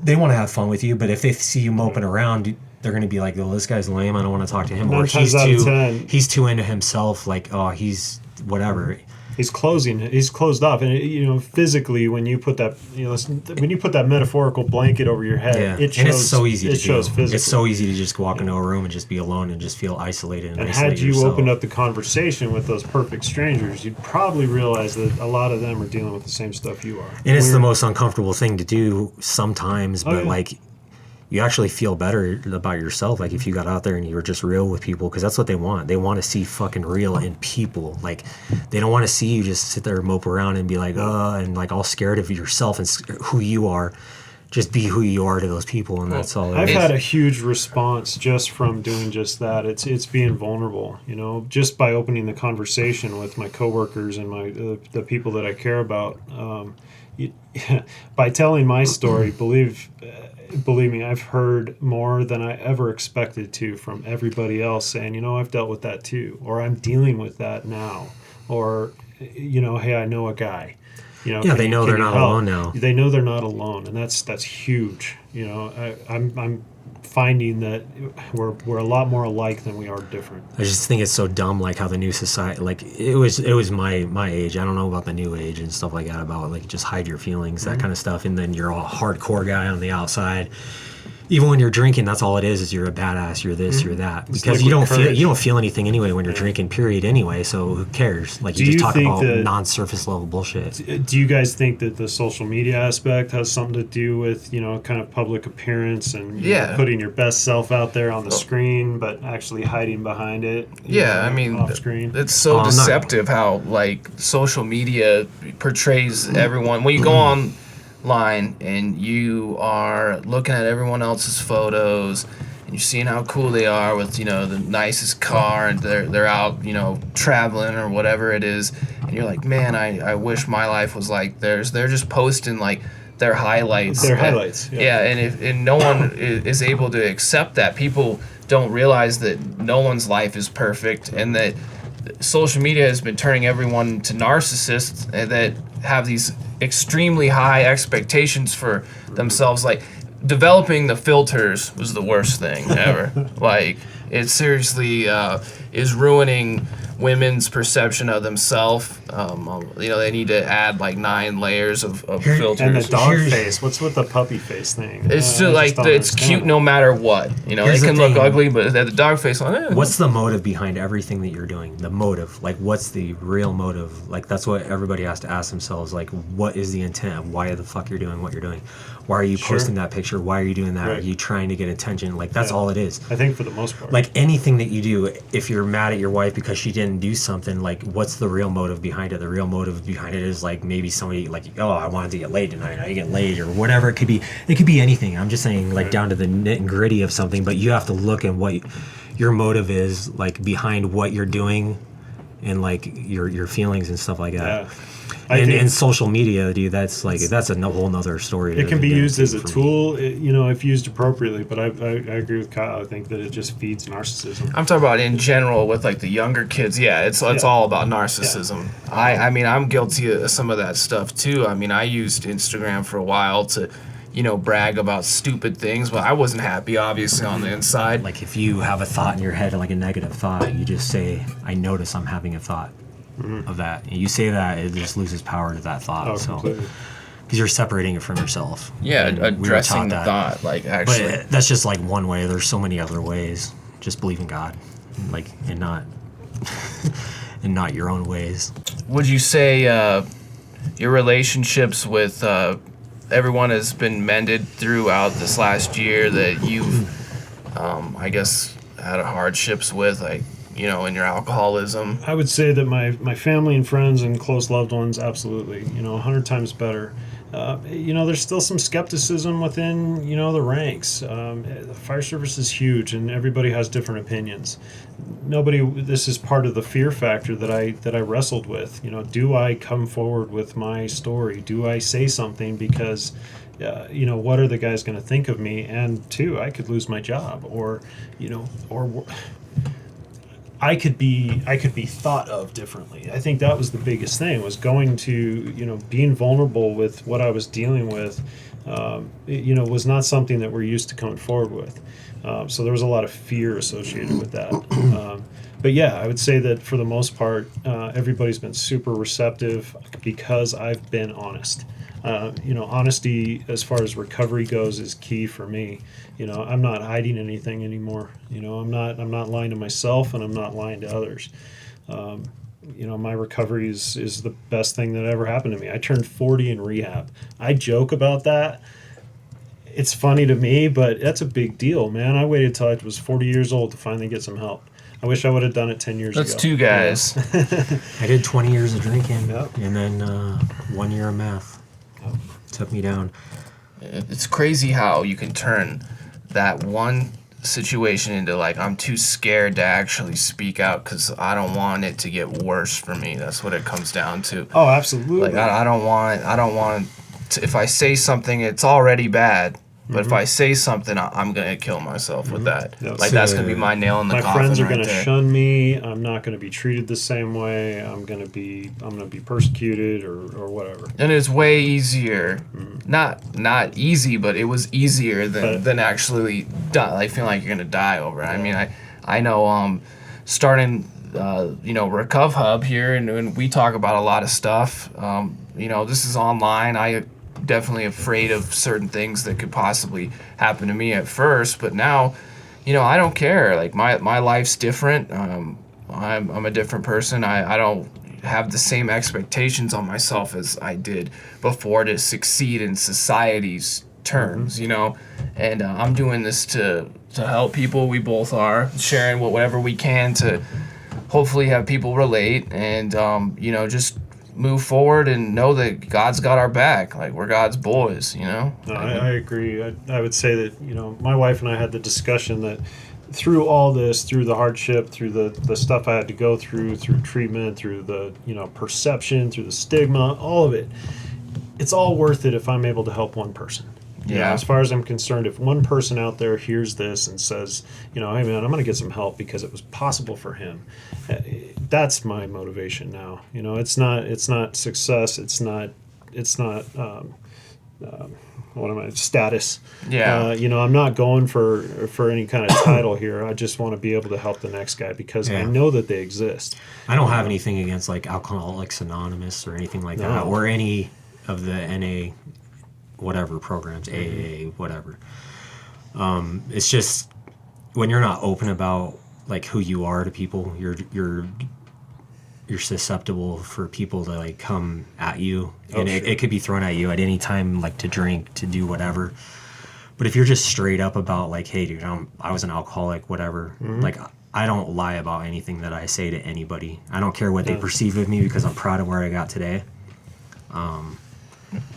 they want to have fun with you, but if they see you moping around, they're going to be like, "Oh, this guy's lame. I don't want to talk to him." Or he's too into himself. Like, oh, he's whatever. He's closed off, and physically, when you put that metaphorical blanket over your head, it shows. And it's so easy. Physically. It's so easy to just walk into a room and just be alone and just feel isolated. And had you opened up the conversation with those perfect strangers, you'd probably realize that a lot of them are dealing with the same stuff you are. And it's the most uncomfortable thing to do sometimes, but like, you actually feel better about yourself, like if you got out there and you were just real with people, because that's what they want. They want to see fucking real in people. Like, they don't want to see you just sit there and mope around and be like, and like all scared of yourself and who you are. Just be who you are to those people, and that's all. I've had a huge response just from doing just that. It's being vulnerable, just by opening the conversation with my coworkers and the people that I care about. By telling my story, believe me, I've heard more than I ever expected to from everybody else saying, I've dealt with that too, or I'm dealing with that now, or, hey, I know a guy. They know they're not alone now. They know they're not alone, and that's huge. I'm finding that we're a lot more alike than we are different. I just think it's so dumb, like how the new society, like it was my age. I don't know about the new age and stuff like that, about like just hide your feelings, that kind of stuff, and then you're a hardcore guy on the outside. Even when you're drinking, that's all it is you're a badass, you're this, you're that. Because you don't feel anything anyway when you're drinking, period, anyway, so who cares? Like, you just talk about non-surface level bullshit. Do you guys think that the social media aspect has something to do with, kind of public appearance and putting your best self out there on the screen, but actually hiding behind it? Off screen? It's so deceptive how, like, social media portrays everyone. When you go on line and you are looking at everyone else's photos and you're seeing how cool they are with the nicest car, and they're out traveling or whatever it is, and you're like, man, I wish my life was like theirs. They're just posting like their highlights. And no one is able to accept that. People don't realize that no one's life is perfect, and that social media has been turning everyone to narcissists that have these extremely high expectations for themselves. Like, developing the filters was the worst thing ever. Like, it seriously is ruining women's perception of themselves. They need to add like 9 layers of filters. And the dog face. What's with the puppy face thing? It's just like it's cute no matter what. They can look ugly, but the dog face. What's the motive behind everything that you're doing? The motive, like, what's the real motive? Like, that's what everybody has to ask themselves. Like, what is the intent of why the fuck you're doing what you're doing? Why are you posting that picture? Why are you doing that? Right. Are you trying to get attention? Like, that's all it is. I think for the most part. Like, anything that you do, if you're mad at your wife because she didn't do something, like, what's the real motive behind it? The real motive behind it is like maybe somebody like, oh, I wanted to get laid tonight, I get laid, or whatever it could be. It could be anything. I'm just saying, like, down to the nit and gritty of something, but you have to look at what your motive is, like, behind what you're doing, and like your feelings and stuff like that. And social media, dude, that's a whole nother story. It can be used as a tool, if used appropriately. But I agree with Kyle. I think that it just feeds narcissism. I'm talking about in general with like the younger kids. Yeah, it's all about narcissism. Yeah. I'm guilty of some of that stuff too. I mean, I used Instagram for a while to brag about stupid things, but I wasn't happy, obviously, on the inside. Like if you have a thought in your head, like a negative thought, you just say, I notice I'm having a thought of that. And you say that, it just loses power to that thought. Oh, so completely. because you're separating it from yourself. Yeah, And we were addressing taught the that. thought, like, actually. But that's just like one way. There's so many other ways. Just believe in God, like, and not and not your own ways. Would you say your relationships with everyone has been mended throughout this last year that you've, I guess, had hardships with, like, in your alcoholism? I would say that my family and friends and close loved ones, absolutely, 100 times better. There's still some skepticism within, the ranks. The fire service is huge, and everybody has different opinions. This is part of the fear factor that I wrestled with. Do I come forward with my story? Do I say something because, what are the guys going to think of me? And two, I could lose my job, or I could be thought of differently. I think that was the biggest thing, was going to, being vulnerable with what I was dealing with, was not something that we're used to coming forward with. So there was a lot of fear associated with that. But yeah, I would say that for the most part, everybody's been super receptive because I've been honest. Honesty as far as recovery goes is key for me. I'm not hiding anything anymore. I'm not lying to myself, and I'm not lying to others. My recovery is the best thing that ever happened to me. I turned 40 in rehab. I joke about that. It's funny to me, but that's a big deal, man. I waited till I was 40 years old to finally get some help. I wish I would have done it 10 years ago. That's two guys. I did 20 years of drinking, Yep. and then 1 year of meth. Took me down. It's crazy how you can turn that one situation into, like, I'm too scared to actually speak out because I don't want it to get worse for me. That's what it comes down to. Oh, absolutely. Like, I don't want to, if I say something, it's already bad. But if I say something, I'm gonna kill myself with that. Yep. Like, that's gonna be my nail in the My coffin. friends are right going to there. shun me. I'm not going to be treated the same way. I'm going to be persecuted or whatever. And it's way easier. Not easy, but it was easier than actually like feeling like you're gonna die over it. I mean, I know starting Recuv Hub here, and we talk about a lot of stuff. This is online. I definitely afraid of certain things that could possibly happen to me at first, but now, I don't care. Like, my life's different. I'm a different person. I don't have the same expectations on myself as I did before to succeed in society's terms, and I'm doing this to help people. We both are sharing whatever we can to hopefully have people relate and just move forward and know that God's got our back. Like, we're God's boys, No, I agree. I would say that, my wife and I had the discussion that through all this, through the hardship, through the stuff I had to go through treatment, through the, perception, through the stigma, all of it, it's all worth it if I'm able to help one person. Yeah. As far as I'm concerned, if one person out there hears this and says, hey man, I'm going to get some help because it was possible for him, that's my motivation now. It's not success. It's not status. Yeah. I'm not going for any kind of title here. I just want to be able to help the next guy because I know that they exist. I don't have anything against, like, Alcoholics Anonymous or anything like that, or any of the NA whatever programs, AA, whatever. It's just when you're not open about, like, who you are to people, you're susceptible for people to, like, come at you, and it could be thrown at you at any time, like, to drink, to do whatever. But if you're just straight up about, like, hey dude, I was an alcoholic, whatever, like, I don't lie about anything that I say to anybody. I don't care what they perceive of me because I'm proud of where I got today.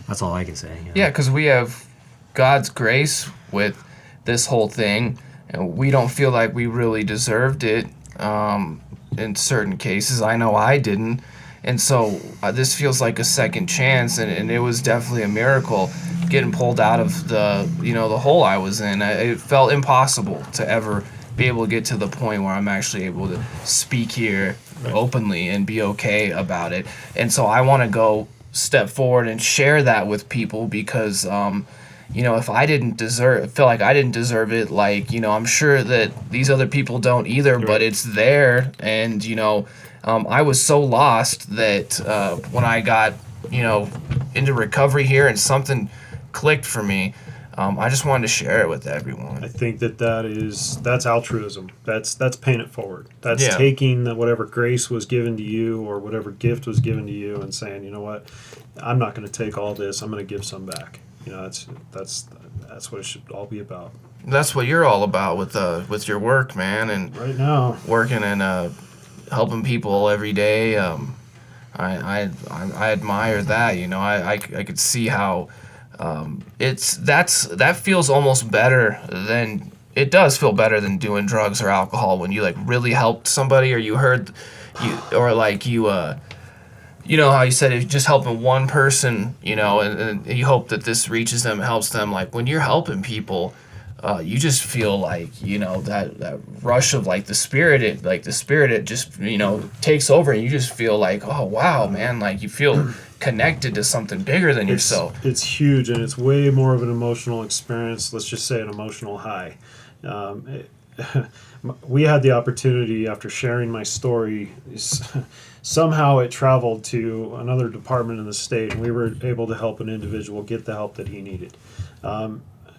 That's all I can say. Yeah, because we have God's grace with this whole thing, and we don't feel like we really deserved it in certain cases. I know I didn't. And so this feels like a second chance, and it was definitely a miracle getting pulled out of the hole I was in. It felt impossible to ever be able to get to the point where I'm actually able to speak here openly and be okay about it. And so I want to go step forward and share that with people because if I didn't feel like I didn't deserve it, like, I'm sure that these other people don't either, but it's there. And, I was so lost that when I got, into recovery here and something clicked for me, I just wanted to share it with everyone. I think that's altruism. That's paying it forward. That's Yeah. taking whatever grace was given to you or whatever gift was given to you and saying, you know what, I'm not going to take all this. I'm going to give some back. That's what it should all be about. That's what you're all about with your work, man, and Right now, working and helping people every day. I admire that. I could see how that feels almost better than it does feel better than doing drugs or alcohol when you like really helped somebody or you heard you or like you how you said it, just helping one person, and you hope that this reaches them, helps them. Like when you're helping people, you just feel like, that rush of like the spirit, it just, takes over and you just feel like, oh, wow, man, like you feel connected to something bigger than yourself. It's huge, and it's way more of an emotional experience. Let's just say an emotional high. We had the opportunity after sharing my story. Somehow it traveled to another department in the state, and we were able to help an individual get the help that he needed.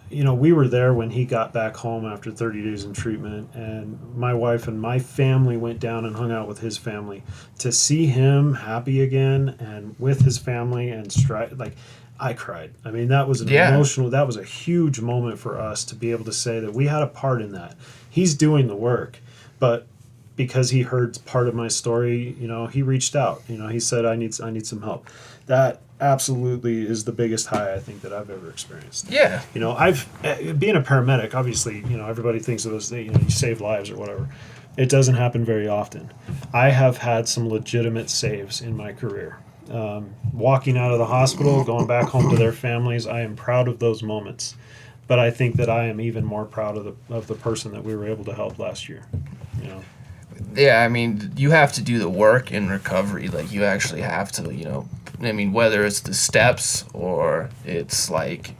We were there when he got back home after 30 days in treatment, and my wife and my family went down and hung out with his family. To see him happy again and with his family and I cried. I mean, that was that was a huge moment for us to be able to say that we had a part in that. He's doing the work, but because he heard part of my story, he reached out. He said, I need some help. That absolutely is the biggest high I think that I've ever experienced. Yeah. I've being a paramedic, obviously, everybody thinks of us, you save lives or whatever. It doesn't happen very often. I have had some legitimate saves in my career. Walking out of the hospital, going back home to their families, I am proud of those moments. But I think that I am even more proud of the person that we were able to help last year. Yeah, I mean, you have to do the work in recovery. Like, you actually have to, whether it's the steps or it's like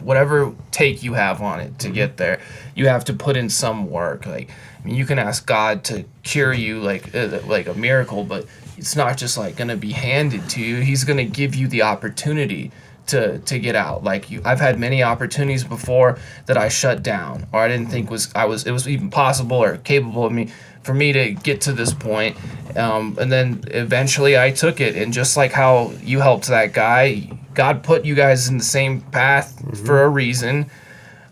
whatever take you have on it to get there, you have to put in some work. Like, you can ask God to cure you like a miracle, but it's not just like going to be handed to you. He's going to give you the opportunity to get out. Like I've had many opportunities before that I shut down or I didn't think it was even possible or capable of me for me to get to this point. And then eventually I took it, and just like how you helped that guy, God put you guys in the same path for a reason.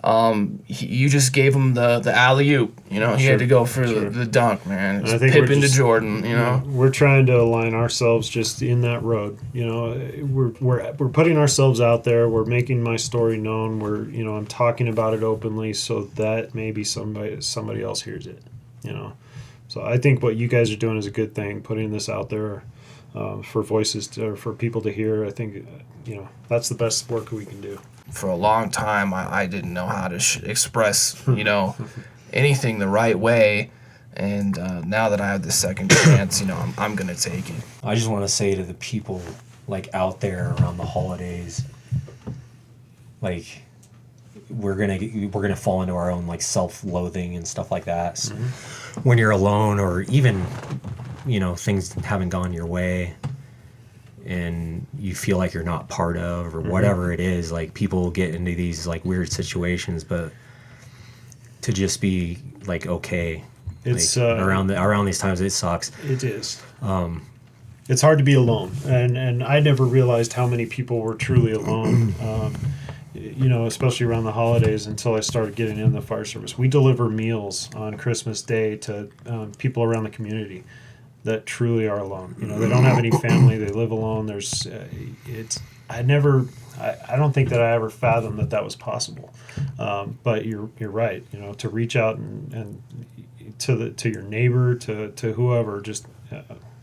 You just gave him the alley-oop, he had to go for the dunk, man. It's Pippen to Jordan, We're trying to align ourselves just in that road. We're putting ourselves out there. We're making my story known. I'm talking about it openly so that maybe somebody else hears it, So I think what you guys are doing is a good thing, putting this out there for voices for people to hear. I think, that's the best work we can do. For a long time, I didn't know how to express, anything the right way. And now that I have the second chance, I'm going to take it. I just want to say to the people, like, out there around the holidays, like, we're gonna fall into our own, like, self-loathing and stuff like that. So when you're alone or even, things haven't gone your way and you feel like you're not part of or whatever it is, like, people get into these like weird situations, but to just be like, okay, it's like, around these times, it sucks. It is. It's hard to be alone, and I never realized how many people were truly alone. Especially around the holidays until I started getting in the fire service. We deliver meals on Christmas Day to people around the community that truly are alone. They don't have any family. They live alone. I don't think that I ever fathomed that was possible. But you're right. To reach out and to your neighbor, to whoever, just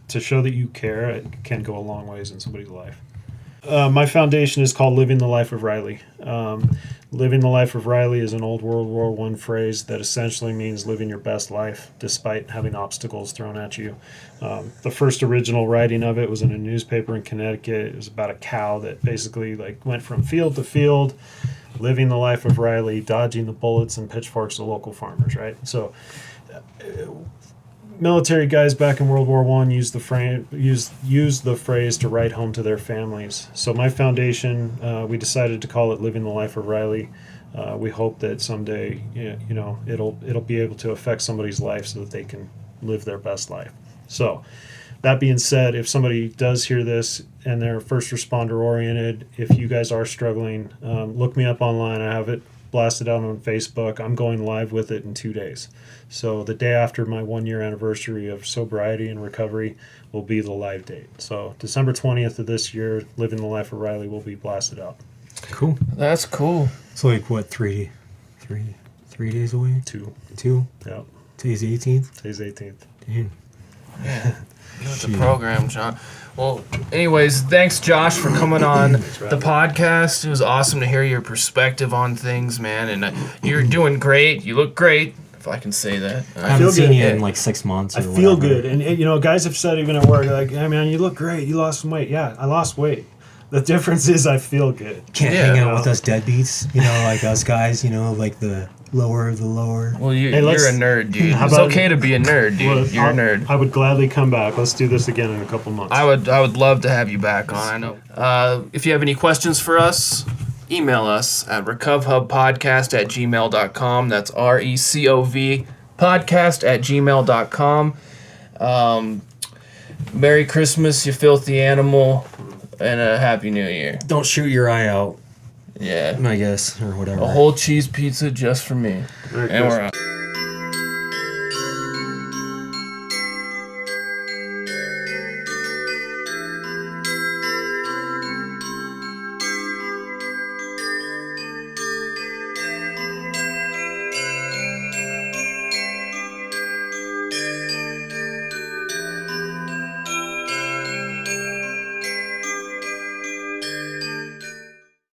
to show that you care, it can go a long ways in somebody's life. My foundation is called Living the Life of Riley. Living the life of Riley is an old World War I phrase that essentially means living your best life despite having obstacles thrown at you. The first original writing of it was in a newspaper in Connecticut. It was about a cow that basically went from field to field, living the life of Riley, dodging the bullets and pitchforks of local farmers, right? So military guys back in World War I used the phrase to write home to their families. So my foundation, we decided to call it Living the Life of Riley. We hope that someday, it'll be able to affect somebody's life so that they can live their best life. So that being said, if somebody does hear this and they're first responder oriented, if you guys are struggling, look me up online. I have it blasted out on Facebook. I'm going live with it in 2 days. So the day after my 1-year anniversary of sobriety and recovery will be the live date. So December 20th of this year, Living the Life of Riley will be blasted out. Cool. That's cool. So like what, 3 days away? 2. Yep. Today's 18th? Today's 18th. Damn. Yeah. You with the program, John. Well, anyways, thanks, Josh, for coming on the podcast. It was awesome to hear your perspective on things, man. And you're doing great. You look great, if I can say that. I haven't seen you in like 6 months. I feel good. And, guys have said even at work, like, hey, man, you look great. You lost some weight. Yeah, I lost weight. The difference is I feel good. Can't hang out with us deadbeats, like us guys, like the lower of the lower. Well, you're a nerd, dude. It's okay to be a nerd, dude. Well, you're a nerd. I would gladly come back. Let's do this again in a couple months. I would love to have you back on. I know. If you have any questions for us, email us at recovhubpodcast@gmail.com. That's RECOV podcast@gmail.com. Merry Christmas, you filthy animal, and a Happy New Year. Don't shoot your eye out. Yeah. I guess, or whatever. A whole cheese pizza just for me. And we're out.